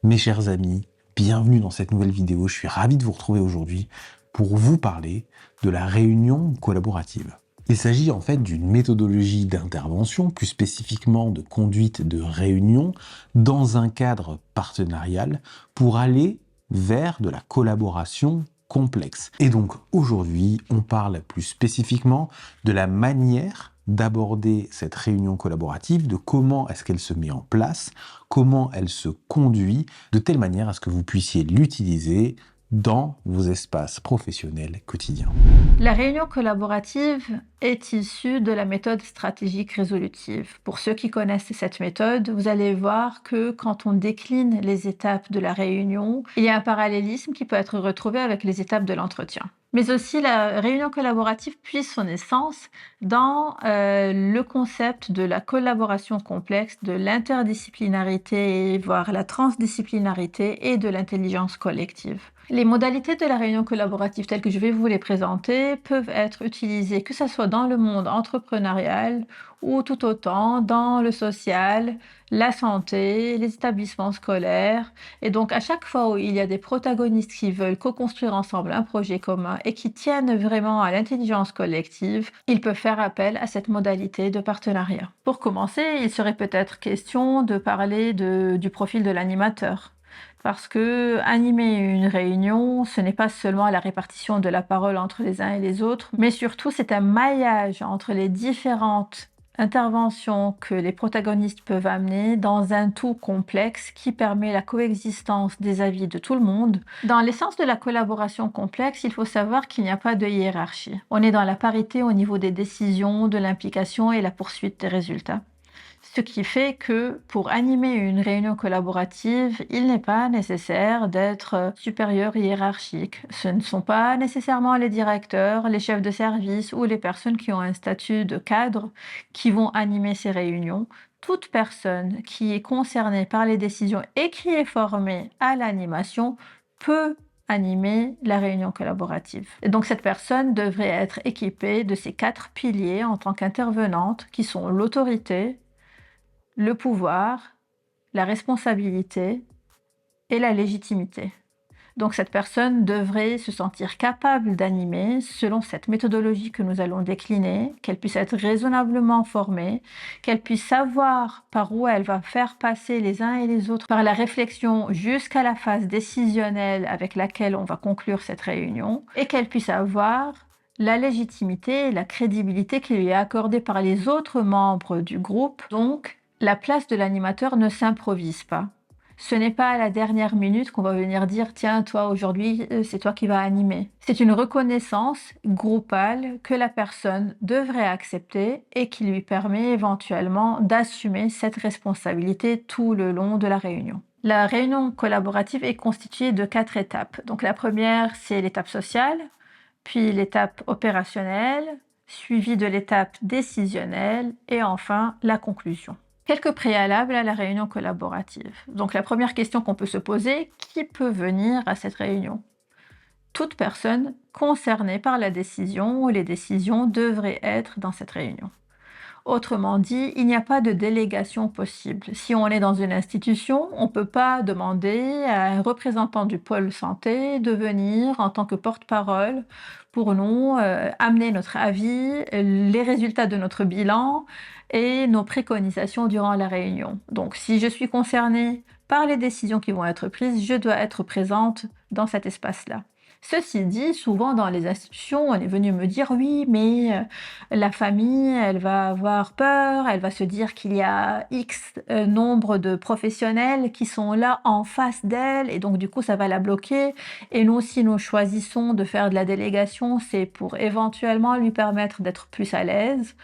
Mes chers amis, bienvenue dans cette nouvelle vidéo. Je suis ravi de vous retrouver aujourd'hui pour vous parler de la réunion collaborative. Il s'agit en fait d'une méthodologie d'intervention, plus spécifiquement de conduite de réunion, dans un cadre partenarial pour aller vers de la collaboration complexe. Et donc aujourd'hui, on parle plus spécifiquement de la manière d'aborder cette réunion collaborative, de comment est-ce qu'elle se met en place, comment elle se conduit, de telle manière à ce que vous puissiez l'utiliser dans vos espaces professionnels quotidiens. La réunion collaborative est issue de la méthode stratégique résolutive. Pour ceux qui connaissent cette méthode, vous allez voir que quand on décline les étapes de la réunion, il y a un parallélisme qui peut être retrouvé avec les étapes de l'entretien. Mais aussi, la réunion collaborative puise son essence dans le concept de la collaboration complexe, de l'interdisciplinarité, voire la transdisciplinarité et de l'intelligence collective. Les modalités de la réunion collaborative telles que je vais vous les présenter peuvent être utilisées que ce soit dans le monde entrepreneurial ou tout autant dans le social, la santé, les établissements scolaires. Et donc à chaque fois où il y a des protagonistes qui veulent co-construire ensemble un projet commun et qui tiennent vraiment à l'intelligence collective, ils peuvent faire appel à cette modalité de partenariat. Pour commencer, il serait peut-être question de parler du profil de l'animateur. Parce que animer une réunion, ce n'est pas seulement la répartition de la parole entre les uns et les autres, mais surtout c'est un maillage entre les différentes interventions que les protagonistes peuvent amener dans un tout complexe qui permet la coexistence des avis de tout le monde. Dans l'essence de la collaboration complexe, il faut savoir qu'il n'y a pas de hiérarchie. On est dans la parité au niveau des décisions, de l'implication et la poursuite des résultats. Ce qui fait que pour animer une réunion collaborative, il n'est pas nécessaire d'être supérieur hiérarchique. Ce ne sont pas nécessairement les directeurs, les chefs de service ou les personnes qui ont un statut de cadre qui vont animer ces réunions. Toute personne qui est concernée par les décisions et qui est formée à l'animation peut animer la réunion collaborative. Et donc cette personne devrait être équipée de ces 4 piliers en tant qu'intervenante qui sont l'autorité, le pouvoir, la responsabilité et la légitimité. Donc cette personne devrait se sentir capable d'animer selon cette méthodologie que nous allons décliner, qu'elle puisse être raisonnablement formée, qu'elle puisse savoir par où elle va faire passer les uns et les autres par la réflexion jusqu'à la phase décisionnelle avec laquelle on va conclure cette réunion, et qu'elle puisse avoir la légitimité et la crédibilité qui lui est accordée par les autres membres du groupe. Donc, la place de l'animateur ne s'improvise pas. Ce n'est pas à la dernière minute qu'on va venir dire « Tiens, toi, aujourd'hui, c'est toi qui vas animer ». C'est une reconnaissance groupale que la personne devrait accepter et qui lui permet éventuellement d'assumer cette responsabilité tout le long de la réunion. La réunion collaborative est constituée de 4 étapes. Donc la première, c'est l'étape sociale, puis l'étape opérationnelle, suivie de l'étape décisionnelle et enfin la conclusion. Quelques préalables à la réunion collaborative. Donc la première question qu'on peut se poser, qui peut venir à cette réunion? Toute personne concernée par la décision ou les décisions devraient être dans cette réunion. Autrement dit, il n'y a pas de délégation possible. Si on est dans une institution, on ne peut pas demander à un représentant du pôle santé de venir en tant que porte-parole pour nous amener notre avis, les résultats de notre bilan et nos préconisations durant la réunion. Donc si je suis concernée par les décisions qui vont être prises, je dois être présente dans cet espace-là. Ceci dit, souvent dans les institutions, on est venu me dire « Oui, mais la famille, elle va avoir peur, elle va se dire qu'il y a X nombre de professionnels qui sont là en face d'elle et donc du coup ça va la bloquer. Et nous, si nous choisissons de faire de la délégation, c'est pour éventuellement lui permettre d'être plus à l'aise. »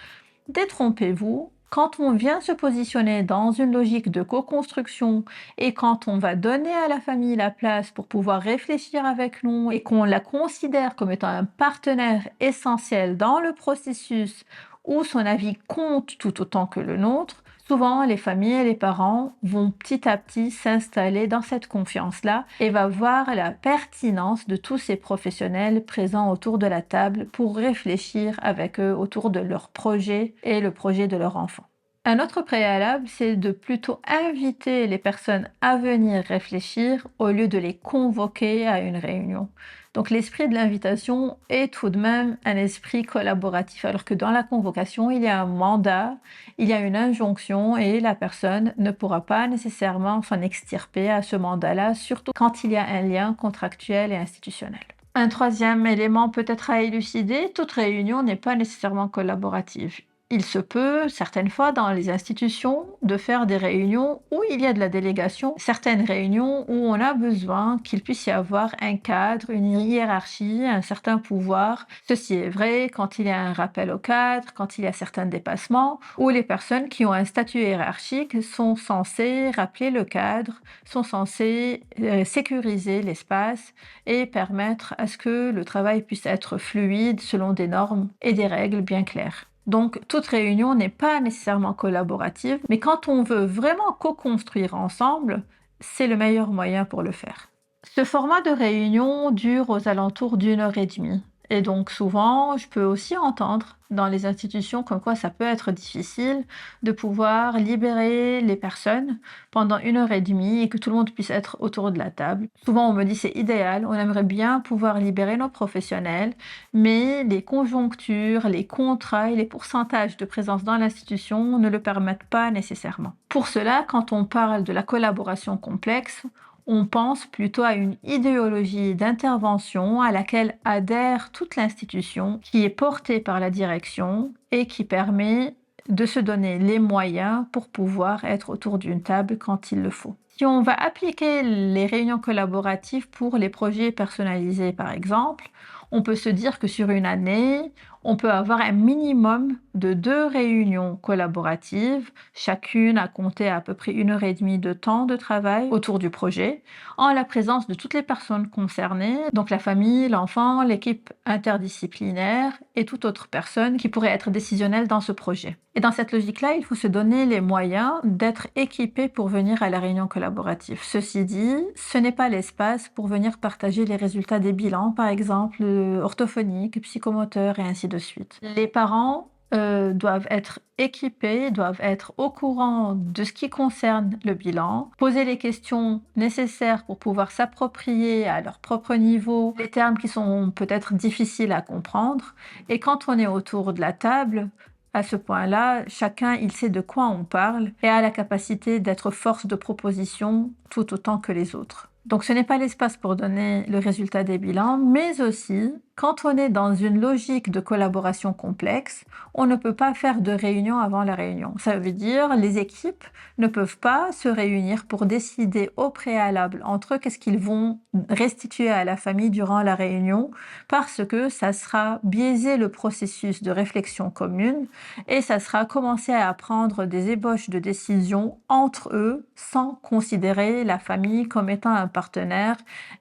Détrompez-vous. Quand on vient se positionner dans une logique de co-construction et quand on va donner à la famille la place pour pouvoir réfléchir avec nous et qu'on la considère comme étant un partenaire essentiel dans le processus où son avis compte tout autant que le nôtre, souvent les familles et les parents vont petit à petit s'installer dans cette confiance-là et va voir la pertinence de tous ces professionnels présents autour de la table pour réfléchir avec eux autour de leur projet et le projet de leur enfant. Un autre préalable, c'est de plutôt inviter les personnes à venir réfléchir au lieu de les convoquer à une réunion. Donc l'esprit de l'invitation est tout de même un esprit collaboratif, alors que dans la convocation, il y a un mandat, il y a une injonction et la personne ne pourra pas nécessairement s'en extirper à ce mandat-là, surtout quand il y a un lien contractuel et institutionnel. Un troisième élément peut-être à élucider, toute réunion n'est pas nécessairement collaborative. Il se peut, certaines fois, dans les institutions, de faire des réunions où il y a de la délégation, certaines réunions où on a besoin qu'il puisse y avoir un cadre, une hiérarchie, un certain pouvoir. Ceci est vrai quand il y a un rappel au cadre, quand il y a certains dépassements, où les personnes qui ont un statut hiérarchique sont censées rappeler le cadre, sont censées sécuriser l'espace et permettre à ce que le travail puisse être fluide selon des normes et des règles bien claires. Donc, toute réunion n'est pas nécessairement collaborative, mais quand on veut vraiment co-construire ensemble, c'est le meilleur moyen pour le faire. Ce format de réunion dure aux alentours d'1 heure et demie. Et donc souvent, je peux aussi entendre dans les institutions comme quoi ça peut être difficile de pouvoir libérer les personnes pendant 1 heure et demie et que tout le monde puisse être autour de la table. Souvent, on me dit c'est idéal, on aimerait bien pouvoir libérer nos professionnels, mais les conjonctures, les contrats et les pourcentages de présence dans l'institution ne le permettent pas nécessairement. Pour cela, quand on parle de la collaboration complexe, on pense plutôt à une idéologie d'intervention à laquelle adhère toute l'institution, qui est portée par la direction et qui permet de se donner les moyens pour pouvoir être autour d'une table quand il le faut. Si on va appliquer les réunions collaboratives pour les projets personnalisés, par exemple, on peut se dire que sur une année, on peut avoir un minimum de 2 réunions collaboratives, chacune à compter à peu près 1 heure et demie de temps de travail autour du projet, en la présence de toutes les personnes concernées, donc la famille, l'enfant, l'équipe interdisciplinaire et toute autre personne qui pourrait être décisionnelle dans ce projet. Et dans cette logique-là, il faut se donner les moyens d'être équipé pour venir à la réunion collaborative. Ceci dit, ce n'est pas l'espace pour venir partager les résultats des bilans, par exemple, orthophoniques, psychomoteurs et ainsi de suite. Les parents doivent être équipés, doivent être au courant de ce qui concerne le bilan, poser les questions nécessaires pour pouvoir s'approprier à leur propre niveau les termes qui sont peut-être difficiles à comprendre. Et quand on est autour de la table, à ce point-là, chacun il sait de quoi on parle et a la capacité d'être force de proposition tout autant que les autres. Donc ce n'est pas l'espace pour donner le résultat des bilans, mais aussi, quand on est dans une logique de collaboration complexe, on ne peut pas faire de réunion avant la réunion. Ça veut dire les équipes ne peuvent pas se réunir pour décider au préalable entre eux qu'est-ce qu'ils vont restituer à la famille durant la réunion, parce que ça sera biaiser le processus de réflexion commune et ça sera commencer à prendre des ébauches de décisions entre eux sans considérer la famille comme étant un partenaire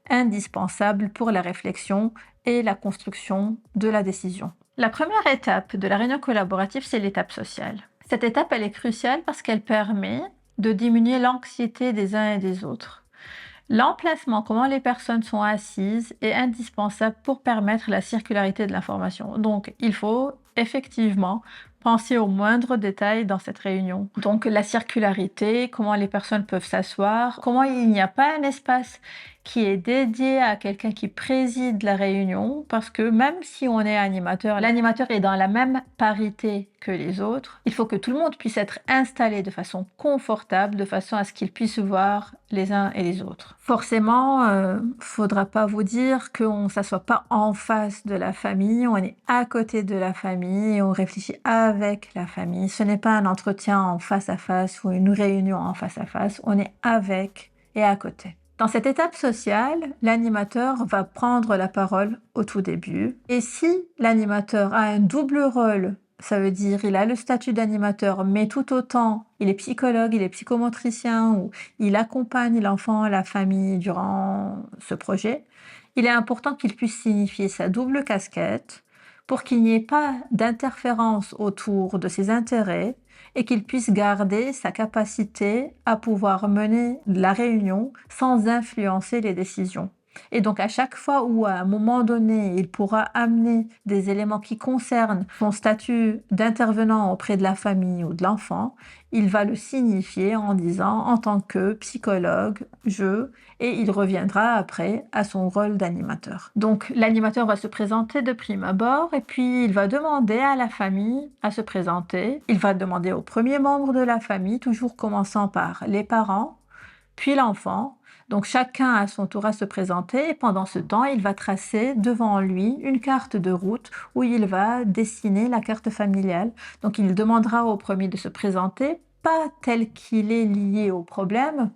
indispensable pour la réflexion et la construction de la décision. La première étape de la réunion collaborative, c'est l'étape sociale. Cette étape, elle est cruciale parce qu'elle permet de diminuer l'anxiété des uns et des autres. L'emplacement, comment les personnes sont assises, est indispensable pour permettre la circularité de l'information. Donc, il faut effectivement penser aux moindres détails dans cette réunion. Donc, la circularité, comment les personnes peuvent s'asseoir, comment il n'y a pas un espace qui est dédié à quelqu'un qui préside la réunion, parce que même si on est animateur, l'animateur est dans la même parité que les autres, il faut que tout le monde puisse être installé de façon confortable, de façon à ce qu'ils puissent voir les uns et les autres. Forcément, faudra pas vous dire qu'on ne s'assoit pas en face de la famille, on est à côté de la famille et on réfléchit avec la famille. Ce n'est pas un entretien en face à face ou une réunion en face à face, on est avec et à côté. Dans cette étape sociale, l'animateur va prendre la parole au tout début. Et si l'animateur a un double rôle, ça veut dire il a le statut d'animateur, mais tout autant il est psychologue, il est psychomotricien ou il accompagne l'enfant, la famille durant ce projet, il est important qu'il puisse signifier sa double casquette pour qu'il n'y ait pas d'interférence autour de ses intérêts et qu'il puisse garder sa capacité à pouvoir mener la réunion sans influencer les décisions. Et donc à chaque fois où à un moment donné, il pourra amener des éléments qui concernent son statut d'intervenant auprès de la famille ou de l'enfant, il va le signifier en disant en tant que psychologue, et il reviendra après à son rôle d'animateur. Donc l'animateur va se présenter de prime abord et puis il va demander à la famille à se présenter. Il va demander aux premiers membres de la famille, toujours commençant par les parents, puis l'enfant. Donc chacun à son tour à se présenter et pendant ce temps, il va tracer devant lui une carte de route où il va dessiner la carte familiale. Donc il demandera au premier de se présenter, pas tel qu'il est lié au problème,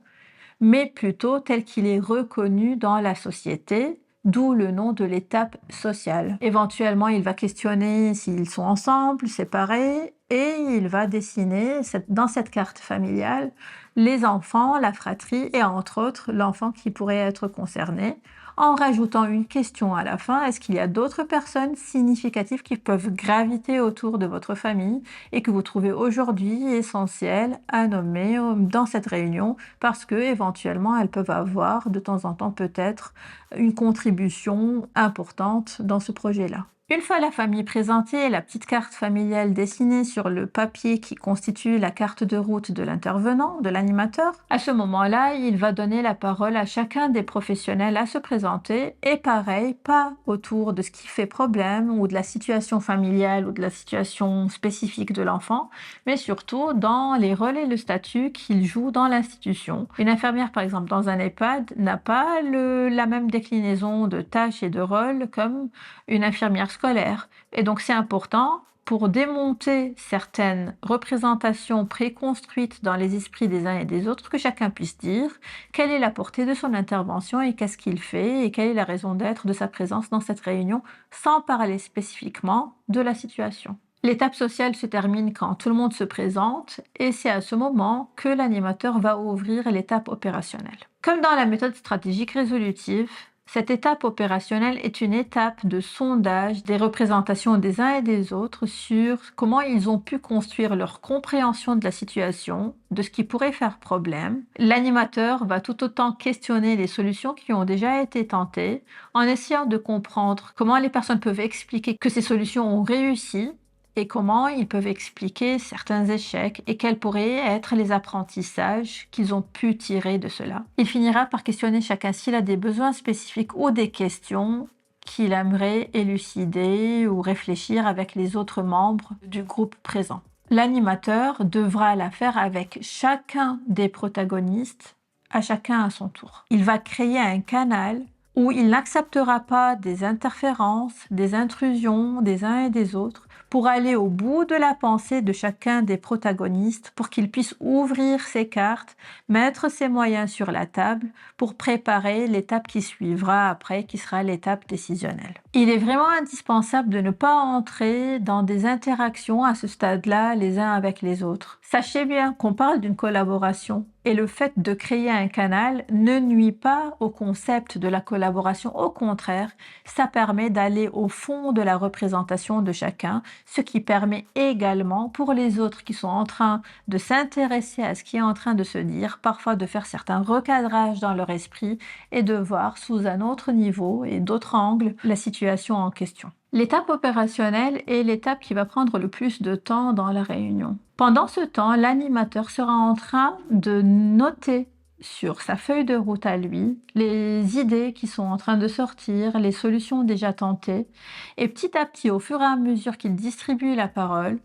mais plutôt tel qu'il est reconnu dans la société, d'où le nom de l'étape sociale. Éventuellement, il va questionner s'ils sont ensemble, séparés, et il va dessiner dans cette carte familiale les enfants, la fratrie et entre autres l'enfant qui pourrait être concerné, en rajoutant une question à la fin. Est-ce qu'il y a d'autres personnes significatives qui peuvent graviter autour de votre famille et que vous trouvez aujourd'hui essentielles à nommer dans cette réunion parce que éventuellement elles peuvent avoir de temps en temps peut-être une contribution importante dans ce projet-là. Une fois la famille présentée et la petite carte familiale dessinée sur le papier qui constitue la carte de route de l'intervenant, de l'animateur, à ce moment-là, il va donner la parole à chacun des professionnels à se présenter et pareil, pas autour de ce qui fait problème ou de la situation familiale ou de la situation spécifique de l'enfant, mais surtout dans les rôles et le statut qu'il joue dans l'institution. Une infirmière, par exemple, dans un EHPAD n'a pas la même déclinaison de tâches et de rôles comme une infirmière scolaire. Et donc c'est important pour démonter certaines représentations préconstruites dans les esprits des uns et des autres que chacun puisse dire quelle est la portée de son intervention et qu'est-ce qu'il fait et quelle est la raison d'être de sa présence dans cette réunion sans parler spécifiquement de la situation. L'étape sociale se termine quand tout le monde se présente et c'est à ce moment que l'animateur va ouvrir l'étape opérationnelle. Comme dans la méthode stratégique résolutive, cette étape opérationnelle est une étape de sondage des représentations des uns et des autres sur comment ils ont pu construire leur compréhension de la situation, de ce qui pourrait faire problème. L'animateur va tout autant questionner les solutions qui ont déjà été tentées en essayant de comprendre comment les personnes peuvent expliquer que ces solutions ont réussi et comment ils peuvent expliquer certains échecs et quels pourraient être les apprentissages qu'ils ont pu tirer de cela. Il finira par questionner chacun s'il a des besoins spécifiques ou des questions qu'il aimerait élucider ou réfléchir avec les autres membres du groupe présent. L'animateur devra la faire avec chacun des protagonistes, à chacun à son tour. Il va créer un canal où il n'acceptera pas des interférences, des intrusions des uns et des autres, pour aller au bout de la pensée de chacun des protagonistes, pour qu'il puisse ouvrir ses cartes, mettre ses moyens sur la table, pour préparer l'étape qui suivra après, qui sera l'étape décisionnelle. Il est vraiment indispensable de ne pas entrer dans des interactions à ce stade-là les uns avec les autres. Sachez bien qu'on parle d'une collaboration et le fait de créer un canal ne nuit pas au concept de la collaboration. Au contraire, ça permet d'aller au fond de la représentation de chacun, ce qui permet également pour les autres qui sont en train de s'intéresser à ce qui est en train de se dire, parfois de faire certains recadrages dans leur esprit et de voir sous un autre niveau et d'autres angles la situation en question. L'étape opérationnelle est l'étape qui va prendre le plus de temps dans la réunion. Pendant ce temps, l'animateur sera en train de noter sur sa feuille de route à lui les idées qui sont en train de sortir, les solutions déjà tentées, et petit à petit, au fur et à mesure qu'il distribue la parole,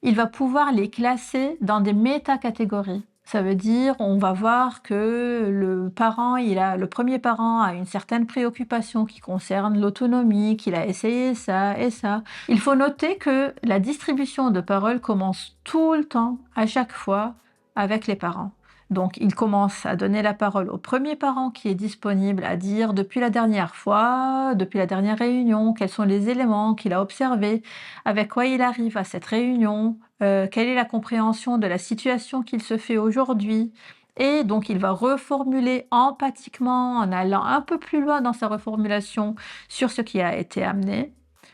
il va pouvoir les classer dans des métacatégories. Ça veut dire, on va voir que le premier parent a une certaine préoccupation qui concerne l'autonomie, qu'il a essayé ça et ça. Il faut noter que la distribution de parole commence tout le temps, à chaque fois, avec les parents. Donc, il commence à donner la parole au premier parent qui est disponible à dire depuis la dernière fois, depuis la dernière réunion, quels sont les éléments qu'il a observés, avec quoi il arrive à cette réunion, quelle est la compréhension de la situation qu'il se fait aujourd'hui. Et donc, il va reformuler empathiquement en allant un peu plus loin dans sa reformulation sur ce qui a été amené.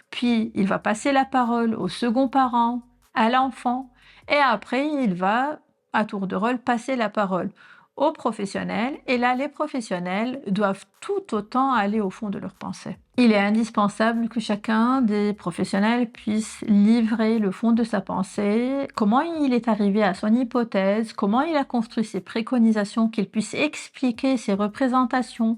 Puis, il va passer la parole au second parent, à l'enfant, et après, il va à tour de rôle, passer la parole aux professionnels, et là, les professionnels doivent tout autant aller au fond de leurs pensées. Il est indispensable que chacun des professionnels puisse livrer le fond de sa pensée, comment il est arrivé à son hypothèse, comment il a construit ses préconisations, qu'il puisse expliquer ses représentations,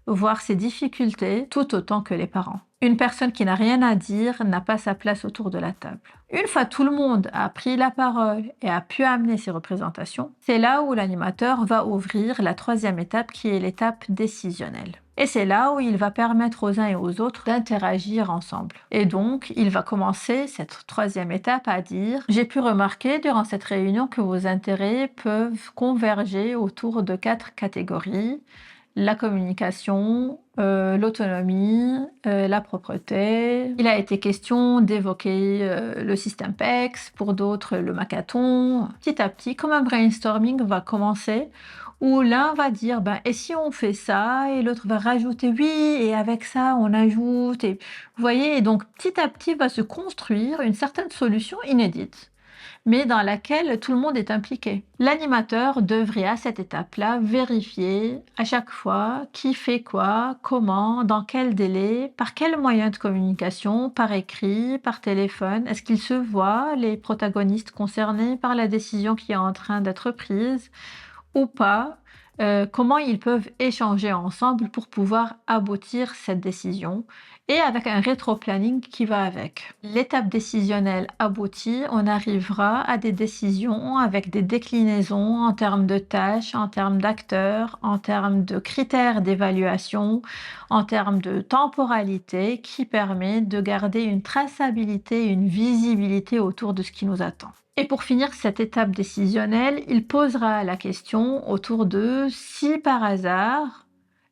voir ses difficultés, tout autant que les parents. Une personne qui n'a rien à dire n'a pas sa place autour de la table. Une fois tout le monde a pris la parole et a pu amener ses représentations, c'est là où l'animateur va ouvrir la troisième étape qui est l'étape décisionnelle. Et c'est là où il va permettre aux uns et aux autres d'interagir ensemble. Et donc, il va commencer cette troisième étape à dire « J'ai pu remarquer durant cette réunion que vos intérêts peuvent converger autour de 4 catégories. La communication, l'autonomie, la propreté. Il a été question d'évoquer le système PEX, pour d'autres le Macathon. Petit à petit, comme un brainstorming va commencer, où l'un va dire et si on fait ça, et l'autre va rajouter oui, et avec ça on ajoute, et vous voyez, et donc petit à petit va se construire une certaine solution inédite, mais dans laquelle tout le monde est impliqué. L'animateur devrait à cette étape-là vérifier à chaque fois qui fait quoi, comment, dans quel délai, par quel moyen de communication, par écrit, par téléphone. Est-ce qu'ils se voient, les protagonistes concernés par la décision qui est en train d'être prise ou pas? Comment ils peuvent échanger ensemble pour pouvoir aboutir cette décision, et avec un rétro-planning qui va avec. L'étape décisionnelle aboutie, on arrivera à des décisions avec des déclinaisons en termes de tâches, en termes d'acteurs, en termes de critères d'évaluation, en termes de temporalité, qui permet de garder une traçabilité, une visibilité autour de ce qui nous attend. Et pour finir cette étape décisionnelle, il posera la question autour de si par hasard,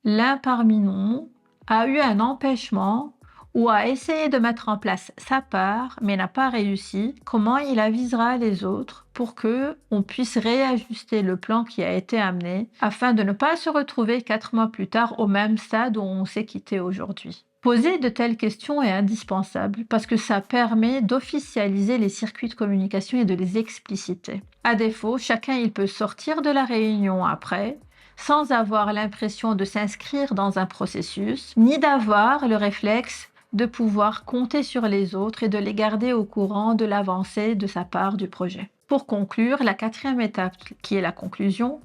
l'un parmi nous a eu un empêchement ou a essayé de mettre en place sa part mais n'a pas réussi, comment il avisera les autres pour que on puisse réajuster le plan qui a été amené afin de ne pas se retrouver 4 mois plus tard au même stade où on s'est quitté aujourd'hui. Poser de telles questions est indispensable parce que ça permet d'officialiser les circuits de communication et de les expliciter. À défaut, chacun il peut sortir de la réunion après, sans avoir l'impression de s'inscrire dans un processus, ni d'avoir le réflexe de pouvoir compter sur les autres et de les garder au courant de l'avancée de sa part du projet. Pour conclure, la 4e étape, qui est la conclusion,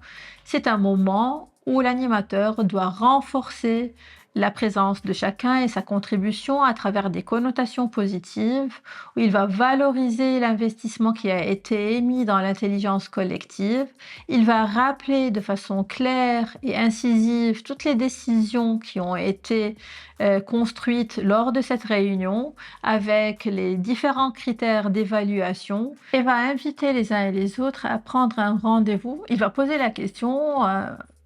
c'est un moment où l'animateur doit renforcer la présence de chacun et sa contribution à travers des connotations positives, où il va valoriser l'investissement qui a été émis dans l'intelligence collective, il va rappeler de façon claire et incisive toutes les décisions qui ont été construites lors de cette réunion avec les différents critères d'évaluation, et va inviter les uns et les autres à prendre un rendez-vous. Il va poser la question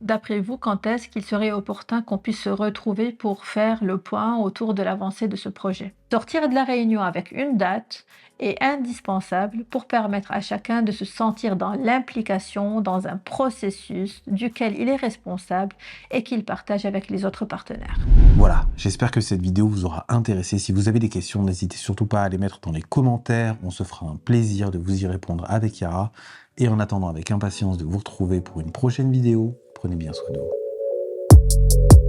d'après vous, quand est-ce qu'il serait opportun qu'on puisse se retrouver pour faire le point autour de l'avancée de ce projet? Sortir de la réunion avec une date est indispensable pour permettre à chacun de se sentir dans l'implication, dans un processus duquel il est responsable et qu'il partage avec les autres partenaires. Voilà, j'espère que cette vidéo vous aura intéressé. Si vous avez des questions, n'hésitez surtout pas à les mettre dans les commentaires. On se fera un plaisir de vous y répondre avec Yara. Et en attendant avec impatience de vous retrouver pour une prochaine vidéo, prenez bien soin de vous.